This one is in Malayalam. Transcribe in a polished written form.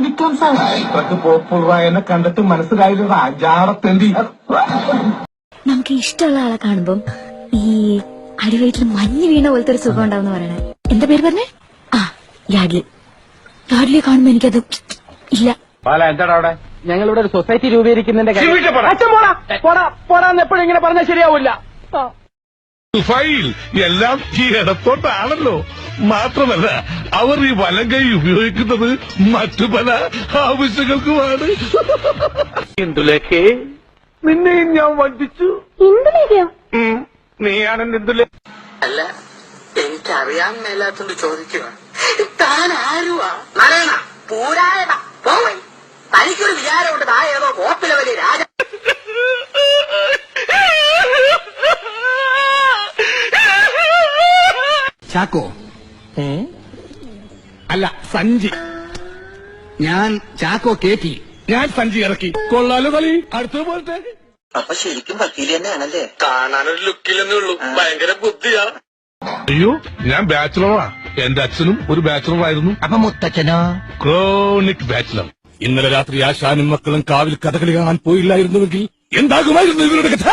വിക്രം സാർ ഇത്രക്ക് പോപ്പുളറായ എന്നെ കണ്ടിട്ട് മനസ്സിലായില്ല അജാറത്തേണ്ടി. നമുക്ക് ഇഷ്ടമുള്ള ആളെ കാണുമ്പം ഈ അടിവയറ്റിൽ മഞ്ഞ് വീണ പോലത്തെ ഒരു സുഖം ഉണ്ടാവും പറയണേ. എന്താ പേര് പറഞ്ഞേ? ആ, യാഡ്ലി. യാഡ്ലി കാണുമ്പോ എനിക്കത് ഇല്ല. എന്താടാ അവിടെ? ഞങ്ങളിവിടെ ഒരു സൊസൈറ്റി രൂപീകരിക്കുന്നതിന്റെ പോടാന്ന് എപ്പോഴും ഇങ്ങനെ പറഞ്ഞാൽ ശരിയാവില്ല. ഫൈൽ എല്ലാം ഈ ഇടത്തോട്ടാണല്ലോ. മാത്രമല്ല അവർ ഈ വലം കൈ ഉപയോഗിക്കുന്നത് മറ്റു പല ആവശ്യങ്ങൾക്കുമാണ്. ഇന്ദുലേഖേ, നിന്നെയും ഞാൻ വഞ്ചിച്ചു. നീയാണ് ഇന്ദുലേഖ. അല്ല, എനിക്കറിയാൻ മേലാത്തോണ്ട് ചോദിക്കുക, താൻ ആരുവാ? നാരായണ പൂരായണ പോവൻ. തനിക്കൊരു വിചാരമുണ്ട് താ ഏതോ കോപ്പിലെ വലിയ രാജ. ചാക്കോ അല്ല സഞ്ചി. ഞാൻ ചാക്കോ കേറ്റി, ഞാൻ സഞ്ചി ഇറക്കി. കൊള്ളാലോ കളി. അടുത്ത പോലത്തെ. അപ്പൊ ശരിക്കും വക്കീൽ തന്നെയാണല്ലേ? കാണാനൊരു ലുക്കിലെന്നേ ഉള്ളൂ, ഭയങ്കര ബുദ്ധിയാ. അയ്യോ, ഞാൻ ബാച്ചിലറാ. എന്റെ അച്ഛനും ഒരു ബാച്ചിലറായിരുന്നു. അപ്പൊ മുത്തച്ഛനോ? Chronic bachelor. ഇന്നലെ രാത്രി ആശാനും മക്കളും കാവിൽ കഥകളി കാണാൻ പോയില്ലായിരുന്നുവെങ്കിൽ എന്താകുമായിരുന്നു ഇവരുടെ കഥ?